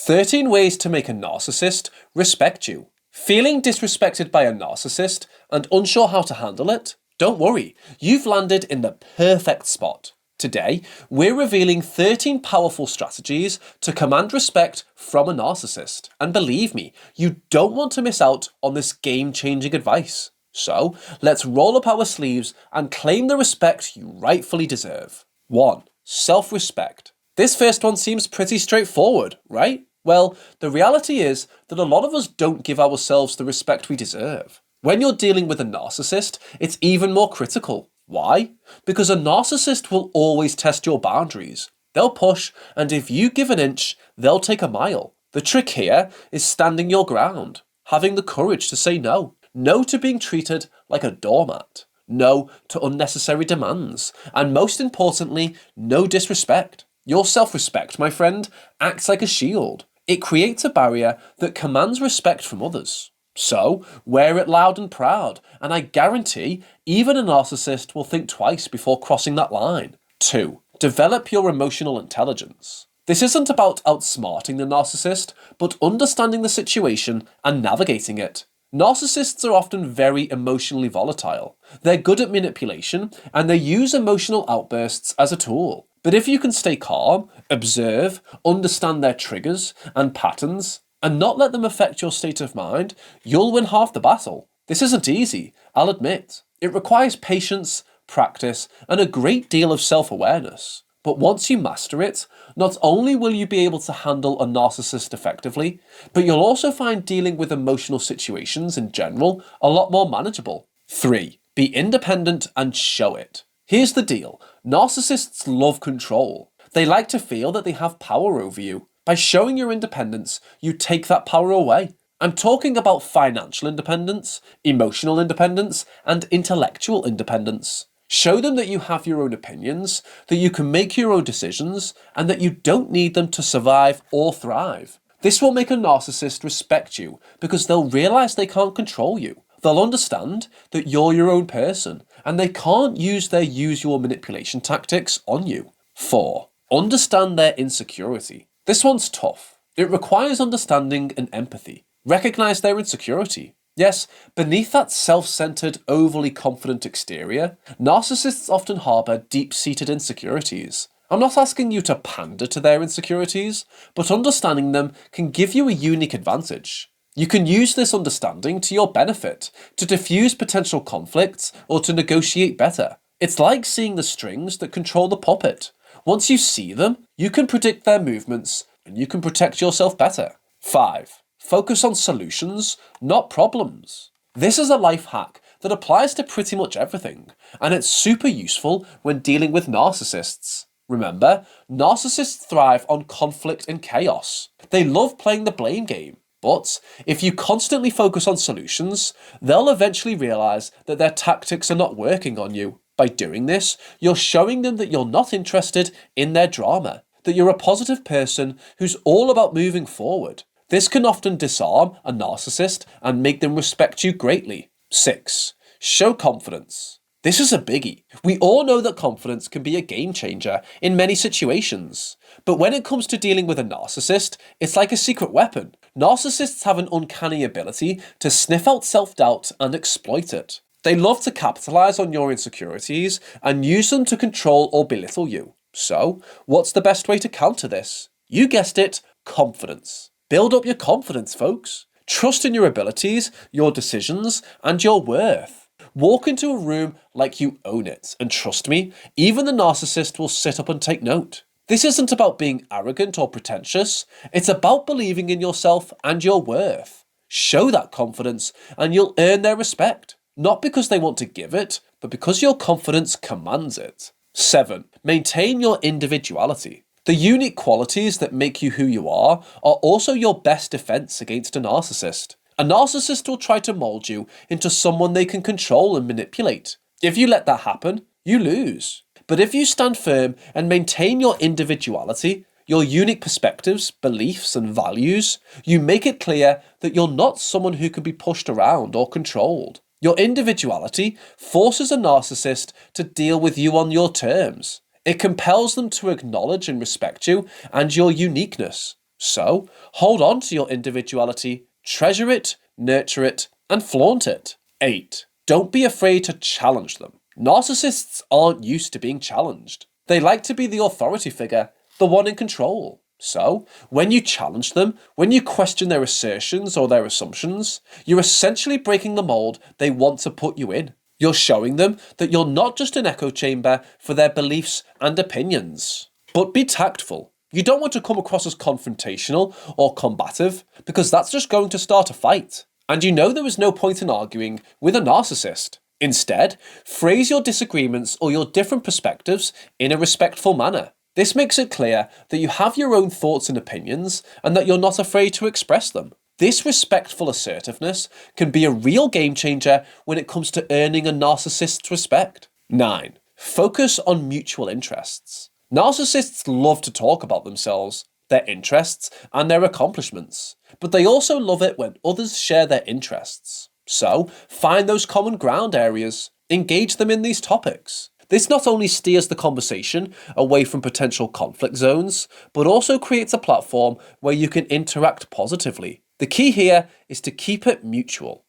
13 ways to make a narcissist respect you. Feeling disrespected by a narcissist and unsure how to handle it? Don't worry, you've landed in the perfect spot. Today, we're revealing 13 powerful strategies to command respect from a narcissist. And believe me, you don't want to miss out on this game-changing advice. So, let's roll up our sleeves and claim the respect you rightfully deserve. 1. Self-respect. This first one seems pretty straightforward, right? Well, the reality is that a lot of us don't give ourselves the respect we deserve. When you're dealing with a narcissist, it's even more critical. Why? Because a narcissist will always test your boundaries. They'll push, and if you give an inch, they'll take a mile. The trick here is standing your ground, having the courage to say no. No to being treated like a doormat. No to unnecessary demands. And most importantly, no disrespect. Your self-respect, my friend, acts like a shield. It creates a barrier that commands respect from others. So, wear it loud and proud, and I guarantee even a narcissist will think twice before crossing that line. 2. Develop your emotional intelligence. This isn't about outsmarting the narcissist, but understanding the situation and navigating it. Narcissists are often very emotionally volatile. They're good at manipulation, and they use emotional outbursts as a tool. But if you can stay calm, observe, understand their triggers and patterns, and not let them affect your state of mind, you'll win half the battle. This isn't easy, I'll admit. It requires patience, practice, and a great deal of self-awareness. But once you master it, not only will you be able to handle a narcissist effectively, but you'll also find dealing with emotional situations in general a lot more manageable. 3. Be independent and show it. Here's the deal. Narcissists love control. They like to feel that they have power over you. By showing your independence, you take that power away. I'm talking about financial independence, emotional independence, and intellectual independence. Show them that you have your own opinions, that you can make your own decisions, and that you don't need them to survive or thrive. This will make a narcissist respect you because they'll realize they can't control you. They'll understand that you're your own person, and they can't use their usual manipulation tactics on you. 4. Understand their insecurity. This one's tough. It requires understanding and empathy. Recognize their insecurity. Yes, beneath that self-centered, overly confident exterior, narcissists often harbour deep-seated insecurities. I'm not asking you to pander to their insecurities, but understanding them can give you a unique advantage. You can use this understanding to your benefit, to diffuse potential conflicts, or to negotiate better. It's like seeing the strings that control the puppet. Once you see them, you can predict their movements, and you can protect yourself better. 5. Focus on solutions, not problems. This is a life hack that applies to pretty much everything, and it's super useful when dealing with narcissists. Remember, narcissists thrive on conflict and chaos. They love playing the blame game. But if you constantly focus on solutions, they'll eventually realize that their tactics are not working on you. By doing this, you're showing them that you're not interested in their drama, that you're a positive person who's all about moving forward. This can often disarm a narcissist and make them respect you greatly. 6. Show confidence. This is a biggie. We all know that confidence can be a game changer in many situations. But when it comes to dealing with a narcissist, it's like a secret weapon. Narcissists have an uncanny ability to sniff out self-doubt and exploit it. They love to capitalize on your insecurities and use them to control or belittle you. So, what's the best way to counter this? You guessed it, confidence. Build up your confidence, folks. Trust in your abilities, your decisions, and your worth. Walk into a room like you own it, and trust me, even the narcissist will sit up and take note. This isn't about being arrogant or pretentious, it's about believing in yourself and your worth. Show that confidence, and you'll earn their respect. Not because they want to give it, but because your confidence commands it. 7. Maintain your individuality. The unique qualities that make you who you are also your best defense against a narcissist. A narcissist will try to mold you into someone they can control and manipulate. If you let that happen, you lose. But if you stand firm and maintain your individuality, your unique perspectives, beliefs, and values, you make it clear that you're not someone who can be pushed around or controlled. Your individuality forces a narcissist to deal with you on your terms. It compels them to acknowledge and respect you and your uniqueness. So, hold on to your individuality, treasure it, nurture it, and flaunt it. 8. Don't be afraid to challenge them. Narcissists aren't used to being challenged. They like to be the authority figure, the one in control. So, when you challenge them, when you question their assertions or their assumptions, you're essentially breaking the mold they want to put you in. You're showing them that you're not just an echo chamber for their beliefs and opinions. But be tactful. You don't want to come across as confrontational or combative, because that's just going to start a fight. And you know there is no point in arguing with a narcissist. Instead, phrase your disagreements or your different perspectives in a respectful manner. This makes it clear that you have your own thoughts and opinions and that you're not afraid to express them. This respectful assertiveness can be a real game changer when it comes to earning a narcissist's respect. 9. Focus on mutual interests. Narcissists love to talk about themselves, their interests, and their accomplishments, but they also love it when others share their interests. So, find those common ground areas, engage them in these topics. This not only steers the conversation away from potential conflict zones, but also creates a platform where you can interact positively. The key here is to keep it mutual.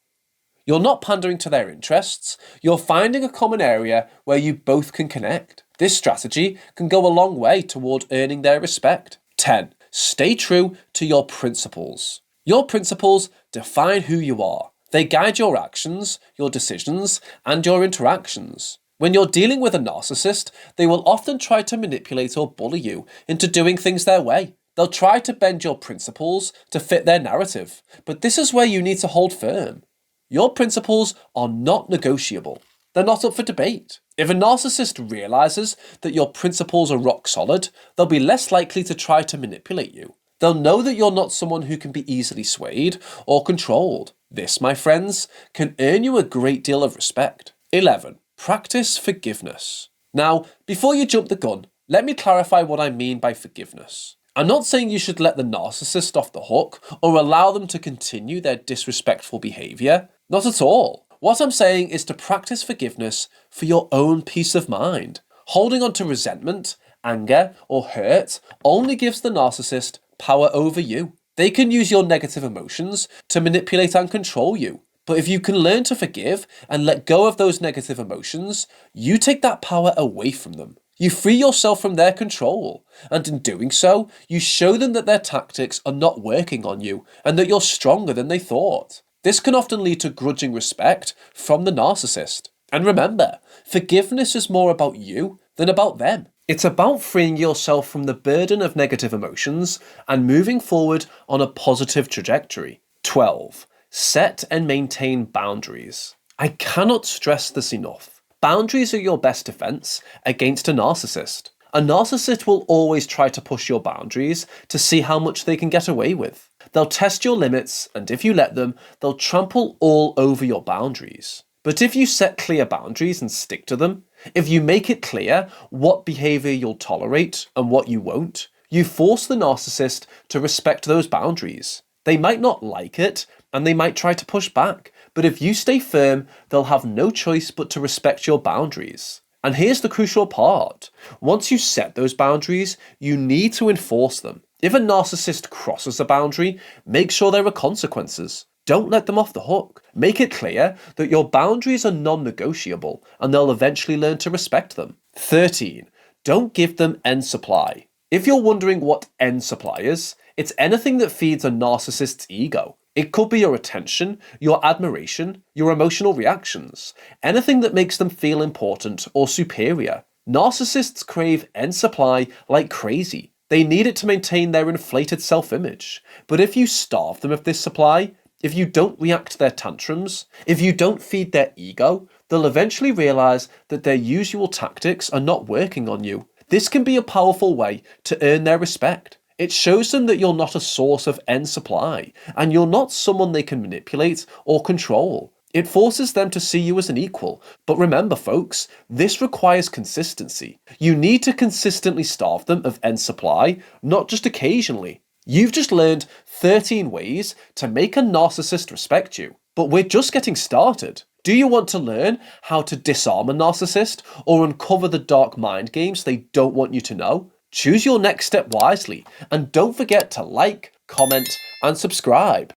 You're not pandering to their interests, you're finding a common area where you both can connect. This strategy can go a long way toward earning their respect. 10. Stay true to your principles. Your principles define who you are. They guide your actions, your decisions, and your interactions. When you're dealing with a narcissist, they will often try to manipulate or bully you into doing things their way. They'll try to bend your principles to fit their narrative, but this is where you need to hold firm. Your principles are not negotiable. They're not up for debate. If a narcissist realizes that your principles are rock solid, they'll be less likely to try to manipulate you. They'll know that you're not someone who can be easily swayed or controlled. This, my friends, can earn you a great deal of respect. 11. Practice forgiveness. Now, before you jump the gun, let me clarify what I mean by forgiveness. I'm not saying you should let the narcissist off the hook or allow them to continue their disrespectful behaviour. Not at all. What I'm saying is to practice forgiveness for your own peace of mind. Holding on to resentment, anger, or hurt only gives the narcissist power over you. They can use your negative emotions to manipulate and control you. But if you can learn to forgive and let go of those negative emotions, you take that power away from them. You free yourself from their control, and in doing so, you show them that their tactics are not working on you and that you're stronger than they thought. This can often lead to grudging respect from the narcissist. And remember, forgiveness is more about you than about them. It's about freeing yourself from the burden of negative emotions and moving forward on a positive trajectory. 12. Set and maintain boundaries. I cannot stress this enough. Boundaries are your best defense against a narcissist. A narcissist will always try to push your boundaries to see how much they can get away with. They'll test your limits, and if you let them, they'll trample all over your boundaries. But if you set clear boundaries and stick to them, if you make it clear what behaviour you'll tolerate and what you won't, you force the narcissist to respect those boundaries. They might not like it, and they might try to push back, but if you stay firm, they'll have no choice but to respect your boundaries. And here's the crucial part. Once you set those boundaries, you need to enforce them. If a narcissist crosses a boundary, make sure there are consequences. Don't let them off the hook. Make it clear that your boundaries are non-negotiable, and they'll eventually learn to respect them. 13. Don't give them end supply. If you're wondering what end supply is, it's anything that feeds a narcissist's ego. It could be your attention, your admiration, your emotional reactions, anything that makes them feel important or superior. Narcissists crave end supply like crazy. They need it to maintain their inflated self-image. But if you starve them of this supply, if you don't react to their tantrums, if you don't feed their ego, they'll eventually realise that their usual tactics are not working on you. This can be a powerful way to earn their respect. It shows them that you're not a source of end supply, and you're not someone they can manipulate or control. It forces them to see you as an equal. But remember, folks, this requires consistency. You need to consistently starve them of end supply, not just occasionally. You've just learned 13 ways to make a narcissist respect you. But we're just getting started. Do you want to learn how to disarm a narcissist or uncover the dark mind games they don't want you to know? Choose your next step wisely, and don't forget to like, comment, and subscribe.